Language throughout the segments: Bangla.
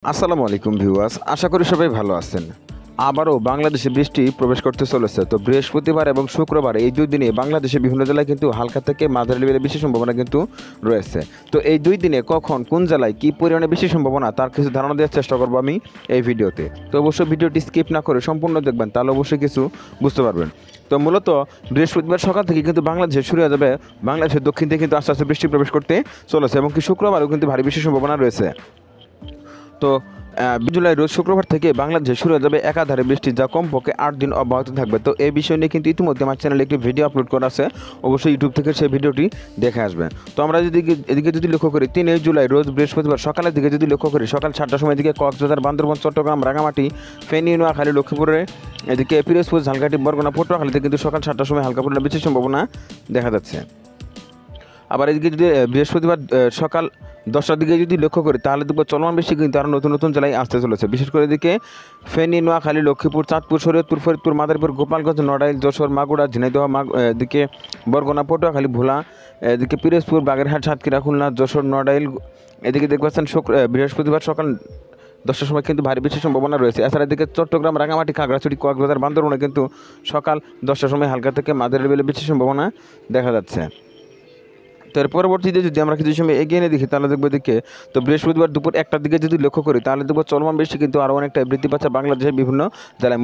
আসসালামু আলাইকুম ভিউয়ার্স, আশা করি সবাই ভালো আছেন। আবারও বাংলাদেশে বৃষ্টি প্রবেশ করতে চলেছে। তো বৃহস্পতিবার এবং শুক্রবার এই দুই দিনে বাংলাদেশের বিভিন্ন জেলায় কিন্তু হালকা থেকে মাঝারি লেভেলের বৃষ্টির সম্ভাবনা কিন্তু রয়েছে। তো এই দুই দিনে কখন কোন জেলায় কী পরিমাণে বৃষ্টির সম্ভাবনা তার কিছু ধারণা দেওয়ার চেষ্টা করবো আমি এই ভিডিওতে। তো অবশ্যই ভিডিওটি স্কিপ না করে সম্পূর্ণ দেখবেন, তাহলে অবশ্যই কিছু বুঝতে পারবেন। তো মূলত বৃহস্পতিবার সকাল থেকে কিন্তু বাংলাদেশে শুরু হয়ে যাবে, বাংলাদেশের দক্ষিণ থেকে কিন্তু আস্তে আস্তে বৃষ্টি প্রবেশ করতে চলেছে এবং কি শুক্রবারও কিন্তু ভারী বৃষ্টির সম্ভাবনা রয়েছে। তো জুলাই রোজ শুক্রবার থেকে বাংলাদেশে শুরু হয়ে যাবে একাধারে বৃষ্টি, যা কমপক্ষে 8 দিন অব্যাহত থাকবে। তো এই বিষয় নিয়ে কিন্তু ইতিমধ্যে আমার চ্যানেলে একটি ভিডিও আপলোড করা আছে, অবশ্যই ইউটিউব থেকে সেই ভিডিওটি দেখে আসবে। তো আমরা এদিকে যদি লক্ষ্য করি 3 জুলাই রোজ বৃহস্পতিবার সকালের দিকে যদি লক্ষ্য করি, সকাল 7টার সময় দিকে কক্সবাজার, বান্দরবান, চট্টগ্রাম, রাঙামাটি, ফেনী, নোয়াখালী, লক্ষ্মীপুরে, এদিকে পিরোজপুর, ঝালকাঠি, বরগুনা, পটুয়াখালীতে কিন্তু সকাল 7টার সময় হালকা পরিমাণে বৃষ্টির সম্ভাবনা দেখা যাচ্ছে। আবার এদিকে যদি বৃহস্পতিবার সকাল 10টার দিকে যদি লক্ষ্য করি, তাহলে দেখব চলমান বৃষ্টি কিন্তু আরও নতুন নতুন জেলায় আসতে চলেছে। বিশেষ করে এদিকে ফেনী, নোয়াখালী, লক্ষ্মীপুর, চাঁদপুর, শরীয়তপুর, ফরিদপুর, মাদারীপুর, গোপালগঞ্জ, নড়াইল, যশোর, মাগুরা, ঝিনাইদহ, এদিকে বরগুনা, পটুয়াখালী, ভোলা, এদিকে পিরোজপুর, বাগেরহাট, সাতক্ষীরা, খুলনা, যশোর, নড়াইল, এদিকে দেখতে পাচ্ছেন বৃহস্পতিবার সকাল 10টার সময় কিন্তু ভারী বৃষ্টির সম্ভাবনা রয়েছে। এছাড়া এদিকে চট্টগ্রাম, রাঙামাটি, খাগড়াছড়ি, কক্সবাজার, বান্দরবানে কিন্তু সকাল 10টার সময় হালকা থেকে মাঝারি লেভেলের বৃষ্টির সম্ভাবনা দেখা যাচ্ছে। তো এর পরবর্তীতে যদি আমরা কিছু সময় এগিয়ে নিয়ে দেখি, তাহলে দেখবো দিকে তো বৃহস্পতিবার দুপুর 1টার দিকে যদি লক্ষ্য করি, তাহলে দেখবো চলমান বৃষ্টি কিন্তু আরও অনেকটা বৃদ্ধি পাচ্ছে বাংলাদেশের বিভিন্ন জেলায়।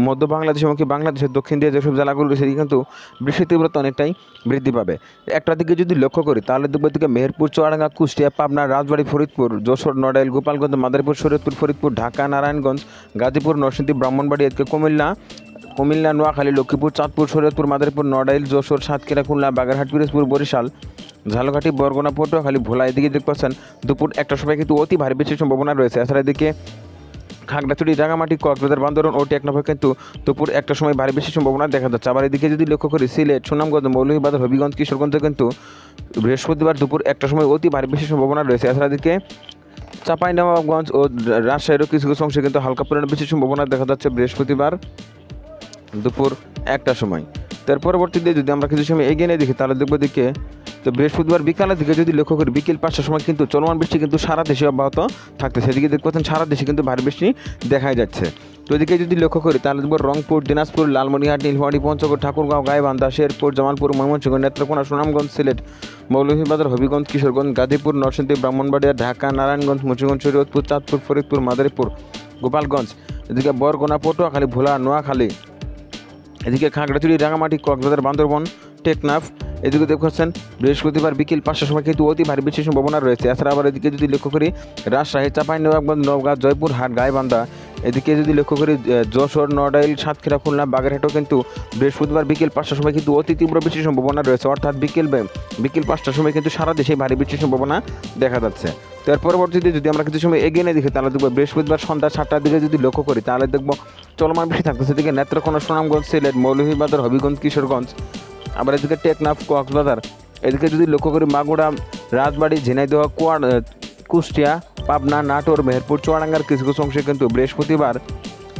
মধ্য বাংলাদেশ এবং বাংলাদেশের দক্ষিণ দিয়ে যেসব জেলাগুলো রয়েছে কিন্তু বৃষ্টির তীব্রতা অনেকটাই বৃদ্ধি পাবে। 1টার দিকে যদি লক্ষ্য করি, তাহলে দেখবো দিকে মেহেরপুর, চুয়াডাঙ্গা, কুষ্টিয়া, পাবনা, রাজবাড়ী, ফরিদপুর, যশোর, নড়াইল, গোপালগঞ্জ, মাদারীপুর, শরীয়তপুর, ফরিদপুর, ঢাকা, নারায়ণগঞ্জ, গাজীপুর, নরসিংদী, ব্রাহ্মণবাড়ি, এদিকে কুমিল্লা, নোয়াখালী, লক্ষ্মীপুর, চাঁদপুর, শরীয়তপুর, মাদারীপুর, নড়াইল, যশোর, সাতক্ষীরা, খুলনা, বাগেরহাট, পিরোজপুর, বরিশাল, ঝালকাঠি, বরগুনা, পটুয়াখালী, ভোলা, এদিকে দেখতে পাচ্ছেন দুপুর 1টার সময় কিন্তু অতি ভারী বৃষ্টির সম্ভাবনা রয়েছে। এছাড়া এদিকে খাগড়াছড়ি, রাঙামাটি, কক্সবাজার, বান্দরবান ও টেকনাফে কিন্তু দুপুর 1টার সময় ভারী বৃষ্টির সম্ভাবনা দেখা যাচ্ছে। আবার এদিকে যদি লক্ষ্য করি সিলেট, সুনামগঞ্জ, মৌলভীবাজার, হবিগঞ্জ, কিশোরগঞ্জে কিন্তু বৃহস্পতিবার দুপুর 1টার সময় অতি ভারী বৃষ্টির সম্ভাবনা রয়েছে। এছাড়া এদিকে চাঁপাইনবাবগঞ্জ ও রাজশাহীরও কিছু কিছু অংশে কিন্তু হালকা পরিমাণে বৃষ্টির সম্ভাবনা দেখা যাচ্ছে বৃহস্পতিবার দুপুর 1টার সময়। তার পরবর্তীতে যদি আমরা কিছু সময় এগিয়ে নিয়ে দেখি, তাহলে দেখবো দিকে তো বৃহস্পতিবার বিকালের দিকে যদি লক্ষ্য করি, বিকেল 5টার সময় কিন্তু চলমান বৃষ্টি কিন্তু সারা দেশে অব্যাহত থাকতেছে। সেদিকে দেখতে পাচ্ছেন সারা দেশে কিন্তু ভারী বৃষ্টি দেখাই যাচ্ছে। তো এদিকে যদি লক্ষ্য করি, তাহলে দেখবো রংপুর, দিনাজপুর, লালমনিরহাট, নীলফামারী, পঞ্চগড়, ঠাকুরগাঁও, গাইবান্ধা, শেরপুর, জামালপুর, ময়মনসিংহ, নেত্রকোনা, সুনামগঞ্জ, সিলেট, মৌলভীবাজার, হবিগঞ্জ, কিশোরগঞ্জ, গাজীপুর, নরসিংদী, ব্রাহ্মণবাড়িয়া, ঢাকা, নারায়ণগঞ্জ, মুন্সিগঞ্জ, শরীয়তপুর, চাঁদপুর, ফরিদপুর, মাদারীপুর, গোপালগঞ্জ, এদিকে বরগুনা, পটুয়াখালী, ভোলা, নোয়াখালী, এদিকে খাগড়াছড়ি, রাঙামাটি, কক্সবাজার, বান্দরবান, টেকনাফ, এদিকে দেখছেন বৃহস্পতিবার বিকেল 5টার সময় কিন্তু অতি ভারী বৃষ্টির সম্ভাবনা রয়েছে। এছাড়া আবার এদিকে যদি লক্ষ্য করি রাজশাহী, চাঁপাইনবাবগঞ্জ, নওগাঁ, জয়পুরহাট, গাইবান্ধা, এদিকে যদি লক্ষ্য করি যশোর, নড়াইল, সাতক্ষীরা, খুলনা, বাগেরহাটও কিন্তু বৃহস্পতিবার বিকেল 5টার সময় কিন্তু অতি তীব্র বৃষ্টির সম্ভাবনা রয়েছে। অর্থাৎ বিকেল 5টার সময় কিন্তু সারা দেশে ভারী বৃষ্টির সম্ভাবনা দেখা যাচ্ছে। তো এর পরবর্তীতে যদি আমরা কিছু সময় এগিয়ে নিয়ে দেখি, তাহলে দেখবো বৃহস্পতিবার সন্ধ্যা 7টার দিকে যদি লক্ষ্য করি, তাহলে দেখবো চলমান বৃষ্টি থাকতেছে এদিকে নেত্রকোনা, সুনামগঞ্জ, সিলেট, মৌলভীবাজার, হবিগঞ্জ, কিশোরগঞ্জ, আবার এদিকে টেকনাফ, কক্সবাজার, এদিকে যদি লক্ষ্য করি মাগুরা, রাজবাড়ী, ঝিনাইদহ, কুষ্টিয়া, পাবনা, নাটোর, মেহেরপুর, চুয়াডাঙ্গার কিছু কিছু অংশে কিন্তু বৃহস্পতিবার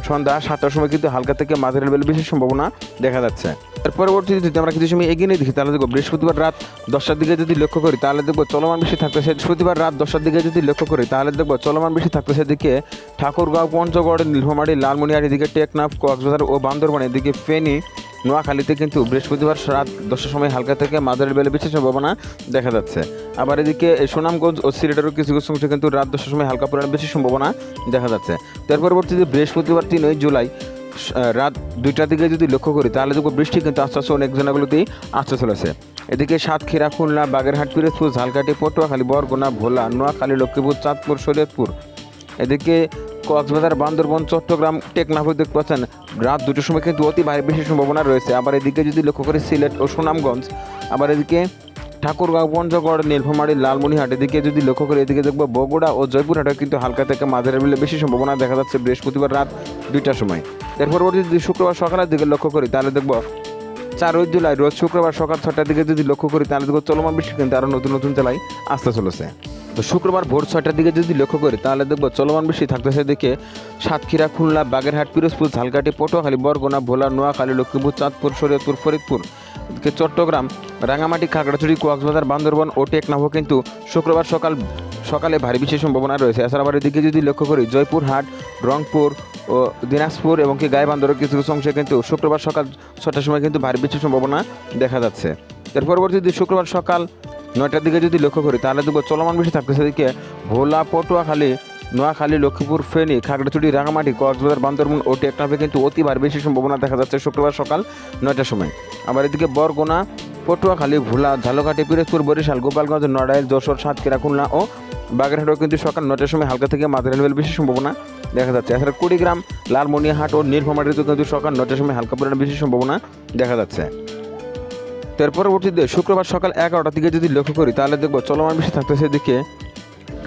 সন্ধ্যা 7টার সময় কিন্তু হালকা থেকে মাঝারি লেভেলের বৃষ্টির সম্ভাবনা দেখা যাচ্ছে। এর পরবর্তীতে যদি আমরা কিছু সময় এগিয়ে নিয়ে দেখি, তাহলে দেখবো বৃহস্পতিবার রাত 10টার দিকে যদি লক্ষ্য করি, তাহলে দেখবো চলমান বৃষ্টি থাকতেছে। বৃহস্পতিবার রাত 10টার দিকে যদি লক্ষ্য করি, তাহলে দেখবো চলমান বৃষ্টি থাকতেছে এদিকে ঠাকুরগাঁও, পঞ্চগড়, নীলফামারী, লালমনিরহাট, এদিকে টেকনাফ, কক্সবাজার ও বান্দরবান, এদিকে ফেনী, নোয়াখালীতে কিন্তু বৃহস্পতিবার রাত 10টার সময় হালকা থেকে মাঝারি লেভেলের বৃষ্টির সম্ভাবনা দেখা যাচ্ছে। আবার এদিকে সুনামগঞ্জ ও সিলেটেরও কিছু কিছু অংশে কিন্তু রাত 10টার সময় হালকা পরিমাণে বৃষ্টির সম্ভাবনা দেখা যাচ্ছে। তার পরবর্তীতে বৃহস্পতিবার 3 জুলাই রাত 2টার দিকে যদি লক্ষ্য করি, তাহলে দেখবো বৃষ্টি কিন্তু আস্তে আস্তে অনেক জেলাগুলোতেই আসতে চলেছে। এদিকে সাতক্ষীরা, খুলনা, বাগেরহাট, পিরোজপুর, ঝালকাঠি, পটুয়াখালী, বরগুনা, ভোলা, নোয়াখালী, লক্ষ্মীপুর, চাঁদপুর, শরীয়তপুর, এদিকে কক্সবাজার, বান্দরবান, চট্টগ্রাম, টেকনাফে দেখতে পাচ্ছেন রাত 2টার সময় কিন্তু অতি ভারী বৃষ্টির সম্ভাবনা রয়েছে। আবার এদিকে যদি লক্ষ্য করি সিলেট ও সুনামগঞ্জ, আবার এদিকে ঠাকুরগাঁও, পঞ্চগড়, নীলফামারী, লালমনিরহাট, এদিকে যদি লক্ষ্য করি এদিকে দেখবো বগুড়া ও জয়পুরহাটে কিন্তু হালকা থেকে মাঝারি লেভেলের বেশি সম্ভাবনা দেখা যাচ্ছে বৃহস্পতিবার রাত 2টার সময়। এর পরবর্তী যদি শুক্রবার সকালের দিকে লক্ষ্য করি, তাহলে দেখবো 4 জুলাই রোজ শুক্রবার সকাল 6টার দিকে যদি লক্ষ্য করি, তাহলে দেখবো চলমান বৃষ্টি কিন্তু আরও নতুন নতুন জেলায় আসতে চলেছে। তো শুক্রবার ভোর 6টার দিকে যদি লক্ষ্য করি, তাহলে দেখবো চলমান বৃষ্টি থাকতেছে দিকে সাতক্ষীরা, খুলনা, বাগেরহাট, পিরোজপুর, ঝালকাঠি, পটুয়াখালী, বরগুনা, ভোলা, নোয়াখালী, লক্ষ্মীপুর, চাঁদপুর, শরীয়তপুর, ফরিদপুর, এদিকে চট্টগ্রাম, রাঙামাটি, খাগড়াছড়ি, কক্সবাজার, বান্দরবন ও টেকনাফও কিন্তু শুক্রবার সকালে ভারী বৃষ্টির সম্ভাবনা রয়েছে। এছাড়া আবার এদিকে যদি লক্ষ্য করি জয়পুরহাট, রংপুর ও দিনাজপুর এবং কি গাইবান্ধারের কিছু কিছু অংশে কিন্তু শুক্রবার সকাল 6টার সময় কিন্তু ভারী বৃষ্টির সম্ভাবনা দেখা যাচ্ছে। এর পরবর্তী যদি শুক্রবার সকাল 9টার দিকে যদি লক্ষ্য করি তাহলে দেখব চলমান বৃষ্টি থাকতেছে। এদিকে ভোলা, পটুয়াখালী, নোয়াখালী, লক্ষ্মীপুর, ফেনী, খাগড়াছড়ি, রাঙামাটি, কক্সবাজার, বান্দরবন ও টেকনাফে কিন্তু অতি ভারী বৃষ্টির সম্ভাবনা দেখা যাচ্ছে শুক্রবার সকাল 9টার সময়। আবার এদিকে বরগুনা, পটুয়াখালী, ভোলা, ঝালকাঠি, পিরোজপুর, বরিশাল, গোপালগঞ্জ, নড়াইল, যশোর, সাতক্ষীরা, খুলনা ও বাগেরহাটেও কিন্তু সকাল 9টার সময় হালকা থেকে মাঝারি লেভেল বৃষ্টির সম্ভাবনা দেখা যাচ্ছে। এছাড়া কুড়িগ্রাম, লালমনিরহাট ও নীলফামারীতেও কিন্তু সকাল 9টার সময় হালকা পরিমাণে বৃষ্টির সম্ভাবনা দেখা যাচ্ছে। এর পরবর্তীতে শুক্রবার সকাল 11টার দিকে যদি লক্ষ্য করি তাহলে দেখব চলমান বৃষ্টি থাকতেছে। এদিকে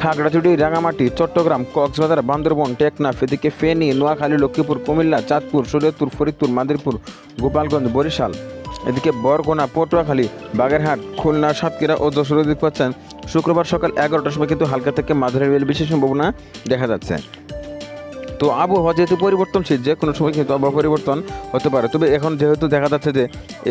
খাগড়াছড়ি, রাঙামাটি, চট্টগ্রাম, কক্সবাজার, বান্দরবন, টেকনাফ, এদিকে ফেনী, নোয়াখালী, লক্ষ্মীপুর, কুমিল্লা, চাঁদপুর, শরীয়তপুর, ফরিদপুর, মাদারীপুর, গোপালগঞ্জ, বরিশাল, এদিকে বরগুনা, পটুয়াখালী, বাগেরহাট, খুলনা, সাতক্ষীরা ও যশোর দিক পাচ্ছেন শুক্রবার সকাল 11টার সময় কিন্তু হালকা থেকে মাঝারি লেভেল বৃষ্টির সম্ভাবনা দেখা যাচ্ছে। তো আবহাওয়া যেহেতু পরিবর্তনশীল, যে কোনো সময় কিন্তু আবহাওয়া পরিবর্তন হতে পারে। তবে এখন যেহেতু দেখা যাচ্ছে যে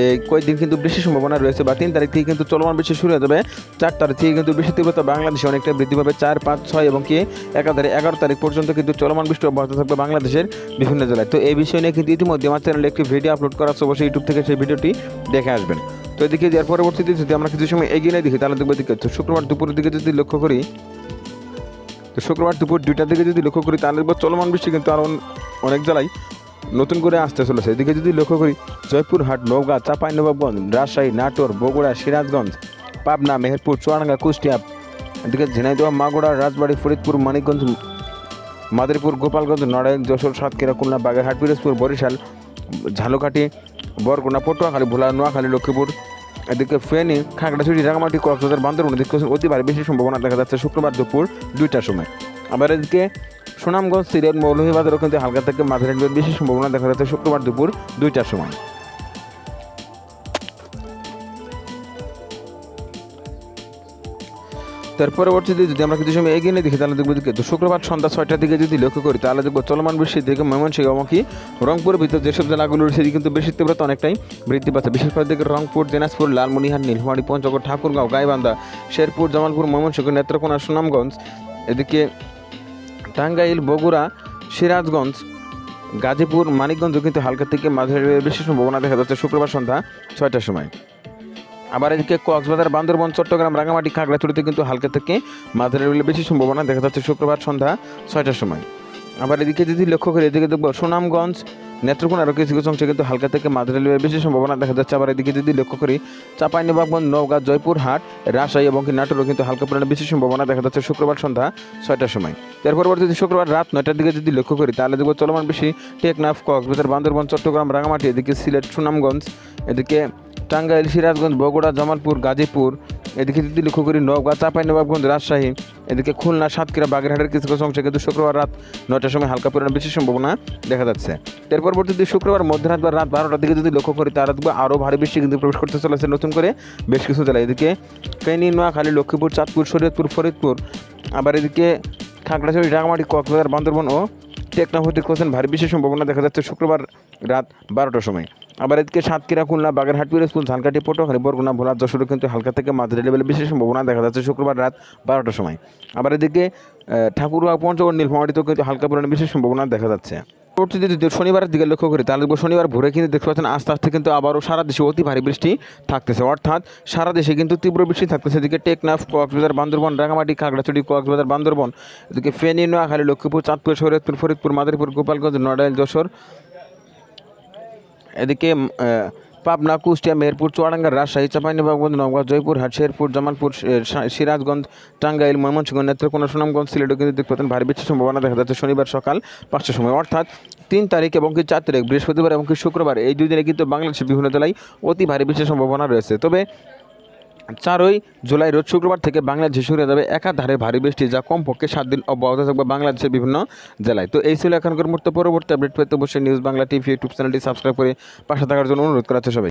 এই কয়েকদিন কিন্তু বৃষ্টির সম্ভাবনা রয়েছে, বা 3 তারিখ থেকে কিন্তু চলমান বৃষ্টি শুরু হয়ে যাবে। 4 তারিখ থেকে কিন্তু বৃষ্টির তীব্রতা বাংলাদেশে অনেকটা বৃদ্ধি পাবে। 4, 5, 6 এবং কি 11 তারিখ পর্যন্ত কিন্তু চলমান বৃষ্টি অব্যাহত থাকবে বাংলাদেশের বিভিন্ন জেলায়। তো এই বিষয় নিয়ে কিন্তু ইতিমধ্যে আমার চ্যানেলে একটি ভিডিও আপলোড করা আছে, অবশ্যই ইউটিউব থেকে সেই ভিডিওটি দেখে আসবেন। তো এদিকে এর পরবর্তীতে যদি আমরা কিছু সময় এগিয়ে নিয়ে দেখি তাহলে দেখবো এদিকে শুক্রবার দুপুরের দিকে যদি লক্ষ্য করি, তো শুক্রবার দুপুর 2টার দিকে যদি লক্ষ্য করি তাহলে চলমান বৃষ্টি কিন্তু আরও অনেক জেলায় নতুন করে আসতে চলেছে। এদিকে যদি লক্ষ্য করি জয়পুরহাট, নওগাঁ, চাঁপাইনবাবগঞ্জ, রাজশাহী, নাটোর, বগুড়া, সিরাজগঞ্জ, পাবনা, মেহেরপুর, চুয়াডাঙ্গা, কুষ্টিয়া, এদিকে ঝিনাইদহ, মাগুরা, রাজবাড়ী, ফরিদপুর, মানিকগঞ্জ, মাদারীপুর, গোপালগঞ্জ, নড়াইল, যশোর, সাতক্ষীরা, খুলনা, বাগেরহাট, পিরোজপুর, বরিশাল, ঝালকাঠি, বরগুনা, পটুয়াখালী, ভোলা, নোয়াখালী, লক্ষ্মীপুর, এদিকে ফেনী, খাগড়াছড়ি, রাঙামাটি, কক্সবাজার, বান্দরবন এদিকে অতি ভারী বৃষ্টির সম্ভাবনা দেখা যাচ্ছে শুক্রবার দুপুর 2টার সময়। আবার এদিকে সুনামগঞ্জ, সিলেট, মৌলভীবাজারও কিন্তু হালকা থেকে মাঝারি বৃষ্টির সম্ভাবনা দেখা যাচ্ছে শুক্রবার দুপুর 2টার সময়। তার পরবর্তীতে যদি আমরা কিছু সময় এগিয়ে নিয়ে দেখি তাহলে দেখবো তো শুক্রবার সন্ধ্যা 6টার দিকে যদি লক্ষ্য করি তাহলে দেখবো চলমান বৃষ্টির দিকে ময়মনসিংহ এবং কি রংপুরের ভিতর যেসব জেলাগুলো রয়েছে কিন্তু বৃষ্টির তীব্রতা অনেকটাই বৃদ্ধি পাচ্ছে। বিশেষ করে দিকে রংপুর, দিনাজপুর, লালমনিরহাট, নীলফামারী, পঞ্চগড়, ঠাকুরগাঁও, গাইবান্ধা, শেরপুর, জামালপুর, ময়মনসিংহ, নেত্রকোনা, সুনামগঞ্জ, এদিকে টাঙ্গাইল, বগুড়া, সিরাজগঞ্জ, গাজীপুর, মানিকগঞ্জ কিন্তু হালকা থেকে মাঝারি বৃষ্টির সম্ভাবনা দেখা যাচ্ছে শুক্রবার সন্ধ্যা 6টার সময়। আবার এদিকে কক্সবাজার, বান্দরবন, চট্টগ্রাম, রাঙামাটি, খাগড়াছড়িতে কিন্তু হালকা থেকে মাঝারি বেশি সম্ভাবনা দেখা যাচ্ছে শুক্রবার সন্ধ্যা 6টার সময়। আবার এদিকে যদি লক্ষ্য করি এদিকে দেখবো সুনামগঞ্জ, নেত্রকোনারও কিছু কিছু অংশে কিন্তু হালকা থেকে মাঝারি বেশি সম্ভাবনা দেখা যাচ্ছে। আবার এদিকে যদি লক্ষ্য করি চাঁপাইনবাবগঞ্জ, নওগাঁ, জয়পুরহাট, রাজশাহী এবং নাটোরও কিন্তু হালকা পরিমাণে বেশি সম্ভাবনা দেখা যাচ্ছে শুক্রবার সন্ধ্যা 6টার সময়। এর পরবর্তীতে শুক্রবার রাত 9টার দিকে যদি লক্ষ্য করি তাহলে দেখবো চলমান বৃষ্টি টেকনাফ, কক্সবাজার, বান্দরবন, চট্টগ্রাম, রাঙামাটি, এদিকে সিলেট, সুনামগঞ্জ, এদিকে টাঙ্গাইল, সিরাজগঞ্জ, বগুড়া, জামালপুর, গাজীপুর, এদিকে যদি লক্ষ্য করি নওগাঁ, চাঁপাইনবাবগঞ্জ, রাজশাহী, এদিকে খুলনা, সাতক্ষীরা, বাগেরহাটের কিছু কিছু অংশে কিন্তু শুক্রবার রাত 9টার সময় হালকা পরিমাণে বেশি সম্ভাবনা দেখা যাচ্ছে। এর পরবর্তীতে শুক্রবার মধ্যরাত বা রাত 12টার দিকে যদি লক্ষ্য করি তাহলে দেখবো আরও ভারী বৃষ্টি কিন্তু প্রবেশ করতে চলেছে নতুন করে বেশ কিছু জেলায়। এদিকে ফেনী, নোয়াখালী, লক্ষ্মীপুর, চাঁদপুর, শরীয়তপুর, ফরিদপুর, আবার এদিকে খাগড়াছড়ি, রাঙামাটি, কক্সবাজার, বান্দরবন ও টেকনাফ হতে করছেন ভারী বৃষ্টির সম্ভাবনা দেখা যাচ্ছে শুক্রবার রাত 12টার সময়। আবার এদিকে সাতক্ষীরা, খুলনা, বাগেরহাট, পিরোজপুর, ঝালকাঠি, পটুয়াখালী, বরগুনা, ভোলা, যশোরে কিন্তু হালকা থেকে মাঝারি লেভেলে বিশেষ সম্ভাবনা দেখা যাচ্ছে শুক্রবার রাত 12টার সময়। আবার এদিকে ঠাকুরগাঁও, পঞ্চগড়, নীলফামারীতেও কিন্তু হালকা পরিমাণে বিশেষ সম্ভাবনা দেখা যাচ্ছে। পরবর্তীতে যদি শনিবারের দিকে লক্ষ্য করি তাহলে শনিবার ভোরে কিন্তু দেখতে পাচ্ছেন আস্তে আস্তে কিন্তু আবারও সারা দেশে অতি ভারী বৃষ্টি থাকতেছে, অর্থাৎ সারা দেশে কিন্তু তীব্র বৃষ্টি থাকতেছে। এদিকে টেকনাফ, কক্সবাজার, বান্দরবন, রাঙামাটি, খাগড়াছড়ি, কক্সবাজার, বান্দরবন, এদিকে ফেনী, নোয়াখালী, লক্ষ্মীপুর, চাঁদপুর, শরীয়তপুর, ফরিদপুর, মাদারীপুর, গোপালগঞ্জ, নড়াইল, যশোর, এদিকে পাবনা, কুষ্টিয়া, মেহেরপুর, চুয়াডাঙ্গা, রাজশাহী, চাঁপাইনবাবগঞ্জ, নওগাঁ, জয়পুরহাট, শেরপুর, জামালপুর, সিরাজগঞ্জ, টাঙ্গাইল, ময়মনসিংহ, নেত্রকোনা, সুনামগঞ্জ, সিলেটও কিন্তু দেখতে পাচ্ছেন ভারী বৃষ্টির সম্ভাবনা দেখা যাচ্ছে শনিবার সকাল 5টার সময়। অর্থাৎ 3 তারিখ এবং 4 তারিখ বৃহস্পতিবার এবং শুক্রবার এই 2 দিনে কিন্তু বাংলাদেশের বিভিন্ন জেলায় অতি ভারী বৃষ্টির সম্ভাবনা রয়েছে। তবে 4ই জুলাই রোজ শুক্রবার থেকে বাংলাদেশে শুরু হয়ে যাবে একাধারে ভারী বৃষ্টি, যা কমপক্ষে 7 দিন অব্যাহত থাকবে বাংলাদেশের বিভিন্ন জেলায়। তো এই ছিল এখনকার মুহূর্তে। পরবর্তী আপডেট পেতে অবশ্যই নিউজ বাংলা টিভি ইউটিউব চ্যানেলটি সাবস্ক্রাইব করে পাশে থাকার জন্য অনুরোধ করা হচ্ছে সবাই।